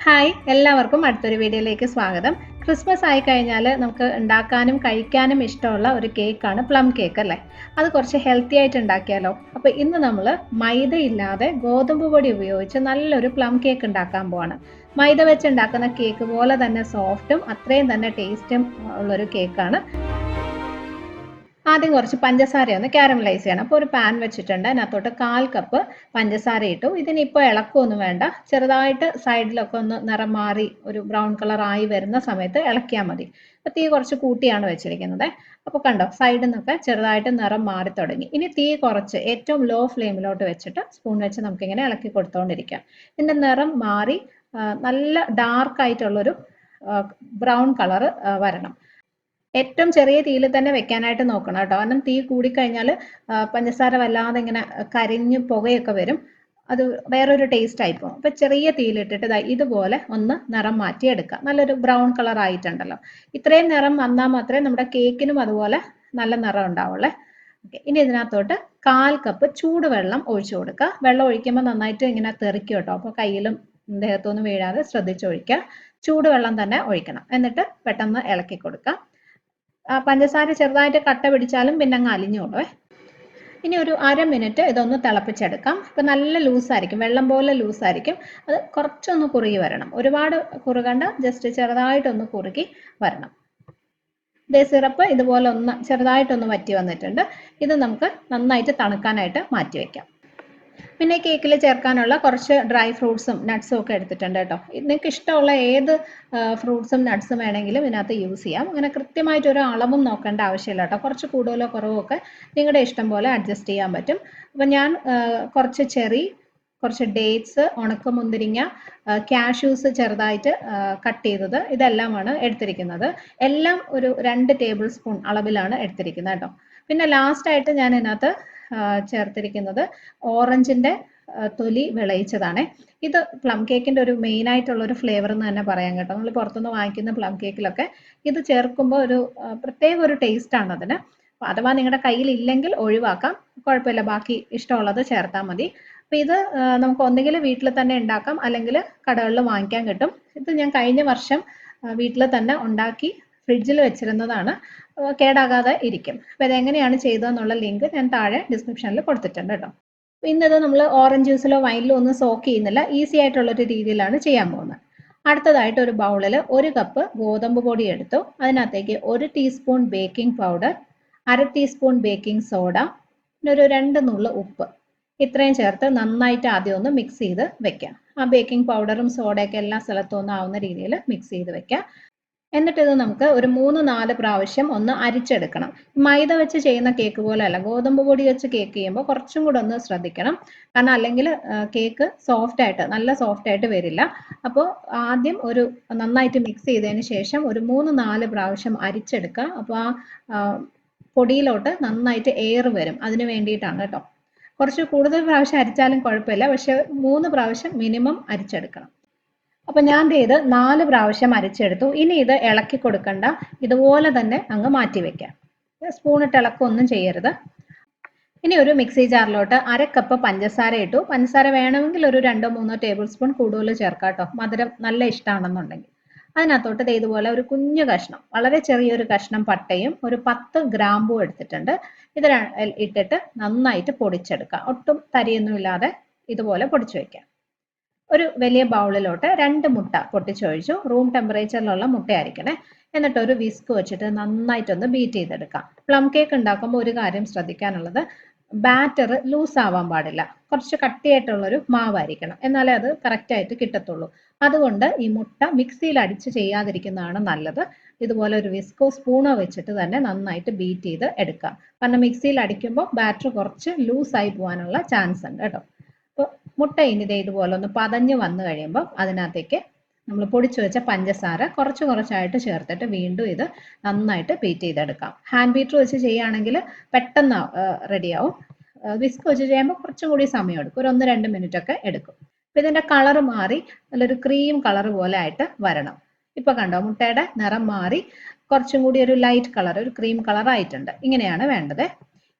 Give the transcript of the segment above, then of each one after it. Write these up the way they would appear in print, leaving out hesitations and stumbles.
Hi, എല്ലാവർക്കും അടുത്തൊരു വീഡിയോയിലേക്ക് സ്വാഗതം. ക്രിസ്മസ് ആയി കഴിഞ്ഞാൽ നമുക്ക് ഉണ്ടാക്കാനും കഴിക്കാനും ഇഷ്ടമുള്ള ഒരു കേക്കാണ് പ്ലം കേക്ക് അല്ലേ. അത് കുറച്ച് ഹെൽത്തി ആയിട്ട് ഉണ്ടാക്കിയാലോ. അപ്പോൾ ഇന്ന് നമ്മൾ മൈദയില്ലാതെ ഗോതമ്പ് പൊടി ഉപയോഗിച്ച് നല്ലൊരു പ്ലം കേക്ക് ഉണ്ടാക്കാൻ പോവാണ്. മൈദ വെച്ച് ഉണ്ടാക്കുന്ന കേക്ക് പോലെ തന്നെ സോഫ്റ്റും അത്രയും തന്നെ ടേസ്റ്റും ഉള്ളൊരു കേക്കാണ്. ആദ്യം കുറച്ച് പഞ്ചസാര ഒന്ന് കാരമലൈസ് ചെയ്യണം. അപ്പോൾ ഒരു പാൻ വെച്ചിട്ടുണ്ട്, അതിനകത്തോട്ട് 1/4 കപ്പ് പഞ്ചസാര ഇട്ടു. ഇതിനിപ്പോൾ ഇളക്കൊന്നും വേണ്ട, ചെറുതായിട്ട് സൈഡിലൊക്കെ ഒന്ന് നിറം മാറി ഒരു ബ്രൗൺ കളർ ആയി വരുന്ന സമയത്ത് ഇളക്കിയാൽ മതി. അപ്പോൾ തീ കുറച്ച് കൂട്ടിയാണ് വെച്ചിരിക്കുന്നത്. അപ്പോൾ കണ്ടോ, സൈഡിൽ നിന്നൊക്കെ ചെറുതായിട്ട് നിറം മാറി തുടങ്ങി. ഇനി തീ കുറച്ച് ഏറ്റവും ലോ ഫ്ലെയിമിലോട്ട് വെച്ചിട്ട് സ്പൂൺ വെച്ച് നമുക്കിങ്ങനെ ഇളക്കി കൊടുത്തുകൊണ്ടിരിക്കാം. ഇതിൻ്റെ നിറം മാറി നല്ല ഡാർക്ക് ആയിട്ടുള്ളൊരു ബ്രൗൺ കളർ വരണം. ഏറ്റവും ചെറിയ തീയിൽ തന്നെ വെക്കാനായിട്ട് നോക്കണം കേട്ടോ. കാരണം തീ കൂടിക്കഴിഞ്ഞാൽ പഞ്ചസാര വല്ലാതെ ഇങ്ങനെ കരിഞ്ഞ് പുകയൊക്കെ വരും. അത് വേറൊരു ടേസ്റ്റ് ആയി പോകും. അപ്പോൾ ചെറിയ തീയിലിട്ടിട്ട് ഇതുപോലെ ഒന്ന് നിറം മാറ്റിയെടുക്കുക. നല്ലൊരു ബ്രൗൺ കളർ ആയിട്ടുണ്ടല്ലോ. ഇത്രയും നിറം വന്നാൽ മാത്രമേ നമ്മുടെ കേക്കിനും അതുപോലെ നല്ല നിറം ഉണ്ടാവുള്ളേ. ഓക്കെ, ഇനി ഇതിനകത്തോട്ട് 1/4 കപ്പ് ചൂടുവെള്ളം ഒഴിച്ചു കൊടുക്കുക. വെള്ളം ഒഴിക്കുമ്പോൾ നന്നായിട്ട് ഇങ്ങനെ തെറിക്കും കേട്ടോ. അപ്പോൾ കയ്യിലും ദേഹത്തൊന്നും വീഴാതെ ശ്രദ്ധിച്ചൊഴിക്കുക. ചൂടുവെള്ളം തന്നെ ഒഴിക്കണം. എന്നിട്ട് പെട്ടെന്ന് ഇളക്കി കൊടുക്കുക. പഞ്ചസാര ചെറുതായിട്ട് കട്ട പിടിച്ചാലും പിന്നെ അങ്ങ് അലിഞ്ഞോളൂ. ഇനി ഒരു 1/2 മിനിറ്റ് ഇതൊന്ന് തിളപ്പിച്ചെടുക്കാം. ഇപ്പം നല്ല ലൂസായിരിക്കും, വെള്ളം പോലെ ലൂസായിരിക്കും. അത് കുറച്ചൊന്ന് കുറുകി വരണം, ഒരുപാട് കുറുകണ്ട, ജസ്റ്റ് ചെറുതായിട്ടൊന്ന് കുറുകി വരണം. ഇതേ സിറപ്പ് ഇതുപോലെ ഒന്ന് ചെറുതായിട്ടൊന്ന് വറ്റി വന്നിട്ടുണ്ട്. ഇത് നമുക്ക് നന്നായിട്ട് തണുക്കാനായിട്ട് മാറ്റി വയ്ക്കാം. പിന്നെ കേക്കിൽ ചേർക്കാനുള്ള കുറച്ച് ഡ്രൈ ഫ്രൂട്ട്സും നട്ട്സും ഒക്കെ എടുത്തിട്ടുണ്ട് കേട്ടോ. നിങ്ങൾക്ക് ഇഷ്ടമുള്ള ഏത് ഫ്രൂട്ട്സും നട്ട്സും വേണമെങ്കിലും ഇതിനകത്ത് യൂസ് ചെയ്യാം. അങ്ങനെ കൃത്യമായിട്ട് ഒരു അളവും നോക്കേണ്ട ആവശ്യമില്ല കേട്ടോ. കുറച്ച് കൂടുതലോ കുറവോ ഒക്കെ നിങ്ങളുടെ ഇഷ്ടം പോലെ അഡ്ജസ്റ്റ് ചെയ്യാൻ പറ്റും. അപ്പം ഞാൻ കുറച്ച് ചെറി, കുറച്ച് ഡേറ്റ്സ്, ഉണക്കമുന്തിരിങ്ങ, കാഷ്യൂസ് ചെറുതായിട്ട് കട്ട് ചെയ്തത്, ഇതെല്ലാമാണ് എടുത്തിരിക്കുന്നത്. എല്ലാം ഒരു 2 ടേബിൾ സ്പൂൺ അളവിലാണ് എടുത്തിരിക്കുന്നത് കേട്ടോ. പിന്നെ ലാസ്റ്റായിട്ട് ഞാൻ ഇതിനകത്ത് ചേർത്തിരിക്കുന്നത് ഓറഞ്ചിൻ്റെ തൊലി വിളയിച്ചതാണ്. ഇത് പ്ലം കേക്കിൻ്റെ ഒരു മെയിൻ ആയിട്ടുള്ള ഒരു ഫ്ലേവർ എന്ന് തന്നെ പറയാം കേട്ടോ. നമ്മൾ പുറത്തുനിന്ന് വാങ്ങിക്കുന്ന പ്ലം കേക്കിലൊക്കെ ഇത് ചേർക്കുമ്പോൾ ഒരു പ്രത്യേക ഒരു ടേസ്റ്റ് ആണ് അതിന്. അഥവാ നിങ്ങളുടെ കയ്യിൽ ഇല്ലെങ്കിൽ ഒഴിവാക്കാം, കുഴപ്പമില്ല, ബാക്കി ഇഷ്ടമുള്ളത് ചേർത്താൽ മതി. അപ്പം ഇത് നമുക്ക് ഒന്നുകിൽ വീട്ടിൽ തന്നെ ഉണ്ടാക്കാം, അല്ലെങ്കിൽ കടകളിൽ വാങ്ങിക്കാൻ കിട്ടും. ഇത് ഞാൻ കഴിഞ്ഞ വർഷം വീട്ടിൽ തന്നെ ഉണ്ടാക്കി ഫ്രിഡ്ജിൽ വെച്ചിരുന്നതാണ്. കേടാകാതെ ഇരിക്കും. അപ്പോൾ ഇതെങ്ങനെയാണ് ചെയ്തതെന്നുള്ള ലിങ്ക് ഞാൻ താഴെ ഡിസ്ക്രിപ്ഷനിൽ കൊടുത്തിട്ടുണ്ട് കേട്ടോ. ഇന്നത് നമ്മൾ ഓറഞ്ച് ജ്യൂസിലോ വൈനിലോ ഒന്നും സോക്ക് ചെയ്യുന്നില്ല, ഈസി ആയിട്ടുള്ളൊരു രീതിയിലാണ് ചെയ്യാൻ പോകുന്നത്. അടുത്തതായിട്ട് ഒരു ബൗളിൽ 1 കപ്പ് ഗോതമ്പ് പൊടി എടുത്തു. അതിനകത്തേക്ക് 1 teaspoon baking powder, 1/2 teaspoon baking soda, പിന്നെ ഒരു 2 നുള്ള് ഉപ്പ്, ഇത്രയും ചേർത്ത് നന്നായിട്ട് ആദ്യം ഒന്ന് മിക്സ് ചെയ്ത് വെക്കാം. ആ ബേക്കിംഗ് പൗഡറും സോഡയൊക്കെ എല്ലാ സ്ഥലത്തും ഒന്ന് ആവുന്ന രീതിയിൽ മിക്സ് ചെയ്ത് വെക്കാം. എന്നിട്ട് ഇത് നമുക്ക് ഒരു 3-4 പ്രാവശ്യം ഒന്ന് അരിച്ചെടുക്കണം. മൈദ വെച്ച് ചെയ്യുന്ന കേക്ക് പോലെ അല്ല, ഗോതമ്പ് പൊടി വെച്ച് കേക്ക് ചെയ്യുമ്പോൾ കുറച്ചും കൂടെ ഒന്ന് ശ്രദ്ധിക്കണം. കാരണം അല്ലെങ്കിൽ കേക്ക് നല്ല സോഫ്റ്റ് ആയിട്ട് വരില്ല. അപ്പോൾ ആദ്യം ഒരു നന്നായിട്ട് മിക്സ് ചെയ്തതിന് ശേഷം ഒരു 3-4 പ്രാവശ്യം അരിച്ചെടുക്കുക. അപ്പോൾ ആ പൊടിയിലോട്ട് നന്നായിട്ട് എയർ വരും, അതിന് വേണ്ടിയിട്ടാണ് കേട്ടോ. കുറച്ച് കൂടുതൽ പ്രാവശ്യം അരിച്ചാലും കുഴപ്പമില്ല, പക്ഷെ 3 പ്രാവശ്യം മിനിമം അരിച്ചെടുക്കണം. അപ്പം ഞാൻ ഇത് 4 പ്രാവശ്യം അരിച്ചെടുത്തു. ഇനി ഇത് ഇളക്കി കൊടുക്കണ്ട, ഇതുപോലെ തന്നെ അങ്ങ് മാറ്റി വെക്കാം. സ്പൂണിട്ട് ഇളക്കൊന്നും ചെയ്യരുത്. ഇനി ഒരു മിക്സി ജാറിലോട്ട് 1/2 കപ്പ് പഞ്ചസാര ഇട്ടു. പഞ്ചസാര വേണമെങ്കിൽ ഒരു 2-3 ടേബിൾ സ്പൂൺ കൂടുതൽ ചേർക്കാം കേട്ടോ, മധുരം നല്ല ഇഷ്ടമാണെന്നുണ്ടെങ്കിൽ. അതിനകത്തോട്ട് ഇതുപോലെ ഒരു കുഞ്ഞു കഷ്ണം, വളരെ ചെറിയൊരു കഷ്ണം പട്ടയും ഒരു 10 ഗ്രാമ്പും എടുത്തിട്ടുണ്ട്. ഇത് ഇട്ടിട്ട് നന്നായിട്ട് പൊടിച്ചെടുക്കാം. ഒട്ടും തരിയൊന്നും ഇല്ലാതെ ഇതുപോലെ പൊടിച്ചു വെക്കാം. ഒരു വലിയ ബൗളിലോട്ട് 2 മുട്ട പൊട്ടിച്ചൊഴിച്ചു. റൂം ടെമ്പറേച്ചറിലുള്ള മുട്ടയായിരിക്കണേ. എന്നിട്ട് ഒരു വിസ്ക് വെച്ചിട്ട് നന്നായിട്ടൊന്ന് ബീറ്റ് ചെയ്തെടുക്കാം. പ്ലം കേക്ക് ഉണ്ടാക്കുമ്പോൾ ഒരു കാര്യം ശ്രദ്ധിക്കാനുള്ളത്, ബാറ്റർ ലൂസ് ആവാൻ പാടില്ല. കുറച്ച് കട്ടിയായിട്ടുള്ളൊരു മാവായിരിക്കണം, എന്നാലേ അത് കറക്റ്റായിട്ട് കിട്ടത്തുള്ളൂ. അതുകൊണ്ട് ഈ മുട്ട മിക്സിയിൽ അടിച്ച് ചെയ്യാതിരിക്കുന്നതാണ് നല്ലത്. ഇതുപോലെ ഒരു വിസ്കോ സ്പൂണോ വെച്ചിട്ട് തന്നെ നന്നായിട്ട് ബീറ്റ് ചെയ്ത് എടുക്കാം. കാരണം മിക്സിയിൽ അടിക്കുമ്പോൾ ബാറ്റർ കുറച്ച് ലൂസായി പോകാനുള്ള ചാൻസ് ഉണ്ട് കേട്ടോ. അപ്പോൾ മുട്ട ഇനി ഇതുപോലെ ഒന്ന് പതഞ്ഞ് വന്നു കഴിയുമ്പോൾ അതിനകത്തേക്ക് നമ്മൾ പൊടിച്ചു വെച്ച പഞ്ചസാര കുറച്ച് കുറച്ചായിട്ട് ചേർത്തിട്ട് വീണ്ടും ഇത് നന്നായിട്ട് ബീറ്റ് ചെയ്തെടുക്കാം. ഹാൻഡ് ബീറ്റർ വെച്ച് ചെയ്യുകയാണെങ്കിൽ പെട്ടെന്ന് റെഡിയാവും. വിസ്ക് വെച്ച് ചെയ്യുമ്പോൾ കുറച്ചും കൂടി സമയം എടുക്കും, ഒരു 1-2 മിനിറ്റ് ഒക്കെ എടുക്കും. അപ്പം ഇതിൻ്റെ കളർ മാറി നല്ലൊരു ക്രീം കളർ പോലെ ആയിട്ട് വരണം. ഇപ്പം കണ്ടോ, മുട്ടയുടെ നിറം മാറി കുറച്ചും കൂടി ഒരു ലൈറ്റ് കളർ, ഒരു ക്രീം കളർ ആയിട്ടുണ്ട്. ഇങ്ങനെയാണ് വേണ്ടത്.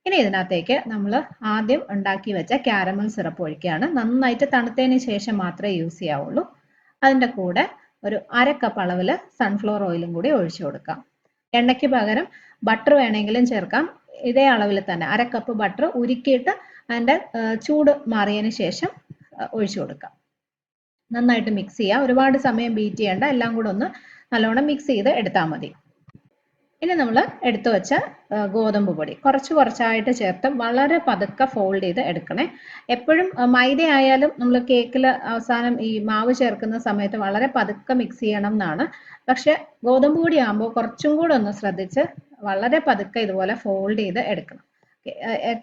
ഇനി ഇതിനകത്തേക്ക് നമ്മൾ ആദ്യം ഉണ്ടാക്കി വെച്ച കാരമൽ സിറപ്പ് ഒഴിക്കുകയാണ്. നന്നായിട്ട് തണുത്തതിന് ശേഷം മാത്രമേ യൂസ് ചെയ്യാവുള്ളൂ. അതിൻ്റെ കൂടെ ഒരു 1/2 കപ്പ് അളവിൽ സൺഫ്ലവർ ഓയിലും കൂടി ഒഴിച്ചു കൊടുക്കാം. എണ്ണയ്ക്ക് പകരം ബട്ടർ വേണമെങ്കിലും ചേർക്കാം. ഇതേ അളവിൽ തന്നെ 1/2 കപ്പ് ബട്ടർ ഉരുക്കിയിട്ട് അതിൻ്റെ ചൂട് മാറിയതിന് ശേഷം ഒഴിച്ചു കൊടുക്കാം. നന്നായിട്ട് മിക്സ് ചെയ്യുക. ഒരുപാട് സമയം ബീറ്റ് ചെയ്യേണ്ട, എല്ലാം കൂടെ ഒന്ന് നല്ലോണം മിക്സ് ചെയ്ത് എടുത്താൽ മതി. ഇനി നമ്മൾ എടുത്തു വെച്ച ഗോതമ്പ് പൊടി കുറച്ചായിട്ട് ചേർത്ത് വളരെ പതുക്കെ ഫോൾഡ് ചെയ്ത് എടുക്കണേ. എപ്പോഴും മൈദ ആയാലും നമ്മൾ കേക്കിൽ അവസാനം ഈ മാവ് ചേർക്കുന്ന സമയത്ത് വളരെ പതുക്കെ മിക്സ് ചെയ്യണം എന്നാണ്. പക്ഷെ ഗോതമ്പ് പൊടി ആകുമ്പോൾ കുറച്ചും കൂടെ ഒന്ന് ശ്രദ്ധിച്ച് വളരെ പതുക്കെ ഇതുപോലെ ഫോൾഡ് ചെയ്ത് എടുക്കണം.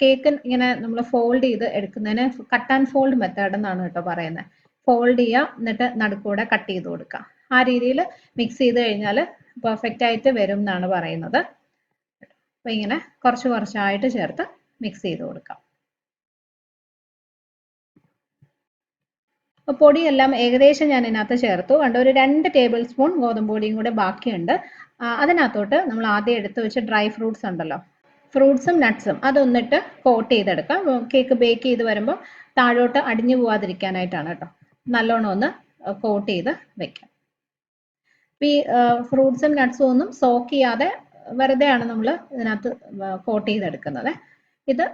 കേക്ക് ഇങ്ങനെ നമ്മൾ ഫോൾഡ് ചെയ്ത് എടുക്കുന്നതിന് കട്ട് ആൻഡ് ഫോൾഡ് മെത്തേഡ് എന്നാണ് കേട്ടോ പറയുന്നത്. ഫോൾഡ് ചെയ്യുക, എന്നിട്ട് നടുക്കൂടെ കട്ട് ചെയ്ത് കൊടുക്കുക. ആ രീതിയിൽ മിക്സ് ചെയ്ത് കഴിഞ്ഞാൽ പെർഫെക്റ്റ് ആയിട്ട് വരും എന്നാണ് പറയുന്നത്. അപ്പോൾ ഇങ്ങനെ കുറച്ചായിട്ട് ചേർത്ത് മിക്സ് ചെയ്ത് കൊടുക്കാം. അപ്പോൾ പൊടിയെല്ലാം ഏകദേശം ഞാൻ ഇതിനകത്ത് ചേർത്തു. കണ്ടോ, ഒരു 2 ടേബിൾ സ്പൂൺ ഗോതമ്പ് പൊടിയും കൂടെ ബാക്കിയുണ്ട്. അതിനകത്തോട്ട് നമ്മൾ ആദ്യം എടുത്തു വെച്ച ഡ്രൈ ഫ്രൂട്ട്സ് ഉണ്ടല്ലോ, ഫ്രൂട്ട്സും നട്ട്സും അതൊന്നിട്ട് കോട്ട് ചെയ്തെടുക്കാം. കേക്ക് ബേക്ക് ചെയ്ത് വരുമ്പോൾ താഴോട്ട് അടിഞ്ഞു പോവാതിരിക്കാനായിട്ടാണ് കേട്ടോ. നല്ലോണം ഒന്ന് കോട്ട് ചെയ്ത് വെക്കാം. ഈ ഫ്രൂട്ട്സും നട്ട്സും ഒന്നും സോക്ക് ചെയ്യാതെ വെറുതെയാണ് നമ്മൾ ഇതിനകത്ത് കോട്ട് ചെയ്തെടുക്കുന്നത്. ഇത്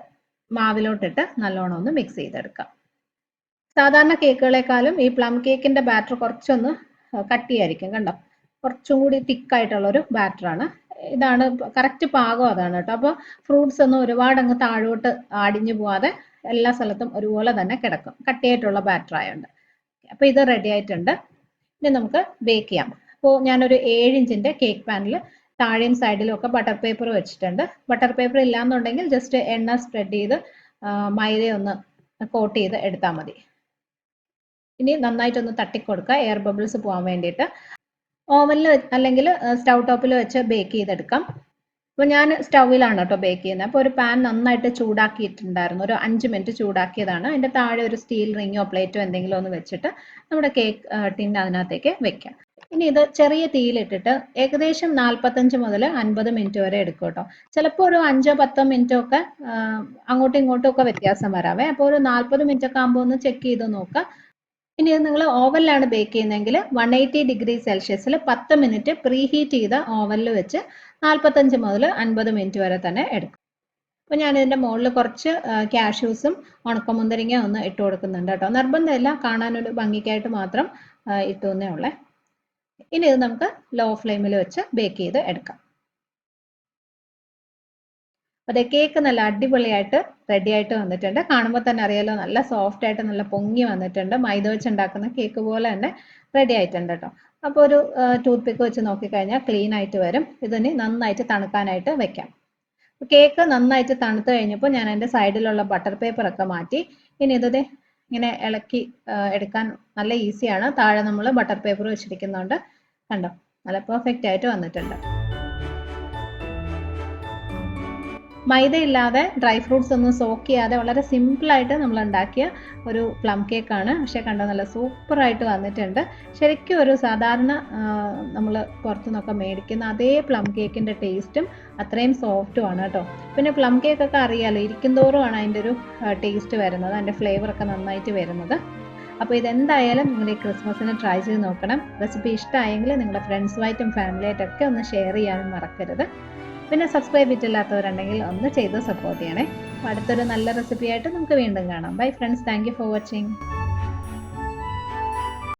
മാവിലോട്ടിട്ട് നല്ലോണം ഒന്ന് മിക്സ് ചെയ്തെടുക്കാം. സാധാരണ കേക്കുകളെക്കാളും ഈ പ്ലം കേക്കിന്റെ ബാറ്റർ കുറച്ചൊന്ന് കട്ടിയായിരിക്കും. കണ്ടോ, കുറച്ചും കൂടി തിക്കായിട്ടുള്ളൊരു ബാറ്ററാണ്. ഇതാണ് കറക്റ്റ് പാകം, അതാണ് കേട്ടോ. അപ്പോൾ ഫ്രൂട്ട്സ് ഒന്നും ഒരുപാട് അങ്ങ് താഴോട്ട് അടിഞ്ഞു പോവാതെ എല്ലാ സ്ഥലത്തും ഒരുപോലെ തന്നെ കിടക്കും, കട്ടിയായിട്ടുള്ള ബാറ്റർ ആയതുകൊണ്ട്. അപ്പോൾ ഇത് റെഡി ആയിട്ടുണ്ട്. ഇനി നമുക്ക് ബേക്ക് ചെയ്യാം. അപ്പോൾ ഞാനൊരു 7 ഇഞ്ചിൻ്റെ കേക്ക് പാനിൽ താഴെയും സൈഡിലും ഒക്കെ ബട്ടർ പേപ്പർ വെച്ചിട്ടുണ്ട്. ബട്ടർ പേപ്പർ ഇല്ലാന്നുണ്ടെങ്കിൽ ജസ്റ്റ് എണ്ണ സ്പ്രെഡ് ചെയ്ത് മൈദയൊന്ന് കോട്ട് ചെയ്ത് എടുത്താൽ മതി. ഇനി നന്നായിട്ടൊന്ന് തട്ടിക്കൊടുക്കുക, എയർ ബബിൾസ് പോകാൻ വേണ്ടിയിട്ട്. ഓവനിൽ അല്ലെങ്കിൽ സ്റ്റൗ ടോപ്പിൽ വെച്ച് ബേക്ക് ചെയ്തെടുക്കാം. അപ്പോൾ ഞാൻ സ്റ്റൗവിലാണ് കേട്ടോ ബേക്ക് ചെയ്യുന്നത്. അപ്പോൾ ഒരു പാൻ നന്നായിട്ട് ചൂടാക്കിയിട്ടുണ്ടായിരുന്നു, ഒരു 5 മിനിറ്റ് ചൂടാക്കിയതാണ്. അതിൻ്റെ താഴെ ഒരു സ്റ്റീൽ റിങ്ങോ പ്ലേറ്റോ എന്തെങ്കിലും ഒന്ന് വെച്ചിട്ട് നമ്മുടെ കേക്ക് ടിൻ അതിനകത്തേക്ക് വെക്കാം. ഇനി ഇത് ചെറിയ തീയിലിട്ടിട്ട് ഏകദേശം 45 മുതൽ 50 മിനിറ്റ് വരെ എടുക്കും കേട്ടോ. ചിലപ്പോൾ ഒരു 5-10 മിനിറ്റോ ഒക്കെ അങ്ങോട്ടും ഇങ്ങോട്ടും ഒക്കെ വ്യത്യാസം വരാവേ. അപ്പോൾ ഒരു 40 മിനിറ്റ് ഒക്കെ ആകുമ്പോൾ ഒന്ന് ചെക്ക് ചെയ്ത് നോക്കുക. ഇനി ഇത് നിങ്ങൾ ഓവനിലാണ് ബേക്ക് ചെയ്യുന്നതെങ്കിൽ 180 ഡിഗ്രി സെൽഷ്യസിൽ 10 മിനിറ്റ് പ്രീ ഹീറ്റ് ചെയ്ത ഓവനിൽ വെച്ച് 45 മുതൽ 50 മിനിറ്റ് വരെ തന്നെ എടുക്കും. അപ്പോൾ ഞാനിതിൻ്റെ മുകളിൽ കുറച്ച് കാഷ്യൂസും ഉണക്കമുന്തിരിങ്ങ ഒന്ന് ഇട്ട് കൊടുക്കുന്നുണ്ട് കേട്ടോ. നിർബന്ധമില്ല, കാണാനൊരു ഭംഗിക്കായിട്ട് മാത്രം ഇട്ടുന്നേ ഉള്ളേ. ഇനി ഇത് നമുക്ക് ലോ ഫ്ലെയിമിൽ വെച്ച് ബേക്ക് ചെയ്ത് എടുക്കാം. അതെ, കേക്ക് നല്ല അടിപൊളിയായിട്ട് റെഡി ആയിട്ട് വന്നിട്ടുണ്ട്. കാണുമ്പോൾ തന്നെ അറിയാലോ, നല്ല സോഫ്റ്റ് ആയിട്ട് നല്ല പൊങ്ങി വന്നിട്ടുണ്ട്. മൈദ വെച്ച് ഉണ്ടാക്കുന്ന കേക്ക് പോലെ തന്നെ റെഡി ആയിട്ടുണ്ട് കേട്ടോ. അപ്പോൾ ഒരു ടൂത്ത് പിക്ക് വെച്ച് നോക്കിക്കഴിഞ്ഞാൽ ക്ലീൻ ആയിട്ട് വരും. ഇതിന് നന്നായിട്ട് തണുക്കാനായിട്ട് വെക്കാം. കേക്ക് നന്നായിട്ട് തണുത്ത് കഴിഞ്ഞപ്പോൾ ഞാൻ എൻ്റെ സൈഡിലുള്ള ബട്ടർ പേപ്പർ ഒക്കെ മാറ്റി. ഇനി ഇത് ഇങ്ങനെ ഇളക്കി എടുക്കാൻ നല്ല ഈസിയാണ്. താഴെ നമ്മൾ ബട്ടർ പേപ്പർ വെച്ചിരിക്കുന്നുണ്ട്. കണ്ടോ, നല്ല പെർഫെക്റ്റ് ആയിട്ട് വന്നിട്ടുണ്ട്. മൈദ ഇല്ലാതെ ഡ്രൈ ഫ്രൂട്ട്സ് ഒന്നും സോക്ക് ചെയ്യാതെ വളരെ സിമ്പിളായിട്ട് നമ്മൾ ഉണ്ടാക്കിയ ഒരു പ്ലം കേക്കാണ്. പക്ഷേ കണ്ടോ, നല്ല സൂപ്പറായിട്ട് വന്നിട്ടുണ്ട്. ശരിക്കും ഒരു സാധാരണ നമ്മൾ പുറത്തുനിന്നൊക്കെ മേടിക്കുന്ന അതേ പ്ലം കേക്കിൻ്റെ ടേസ്റ്റും അത്രയും സോഫ്റ്റുമാണ് കേട്ടോ. പിന്നെ പ്ലം കേക്കൊക്കെ അറിയാമല്ലോ, ഇരിക്കുന്തോറുമാണ് അതിൻ്റെ ഒരു ടേസ്റ്റ് വരുന്നത്, അതിൻ്റെ ഫ്ലേവറൊക്കെ നന്നായിട്ട് വരുന്നത്. അപ്പോൾ ഇതെന്തായാലും നിങ്ങൾ ഈ ക്രിസ്മസിന് ട്രൈ ചെയ്ത് നോക്കണം. റെസിപ്പി ഇഷ്ടമായെങ്കിൽ നിങ്ങളുടെ ഫ്രണ്ട്സുമായിട്ടും ഫാമിലിയായിട്ടൊക്കെ ഒന്ന് ഷെയർ ചെയ്യാനും മറക്കരുത്. പിന്നെ സബ്സ്ക്രൈബ് ചെയ്തിട്ടില്ലാത്തവരുണ്ടെങ്കിൽ ഒന്ന് ചെയ്ത് സപ്പോർട്ട് ചെയ്യണേ. അപ്പോൾ അടുത്തൊരു നല്ല റെസിപ്പിയായിട്ട് നമുക്ക് വീണ്ടും കാണാം. Bye friends, thank you for watching.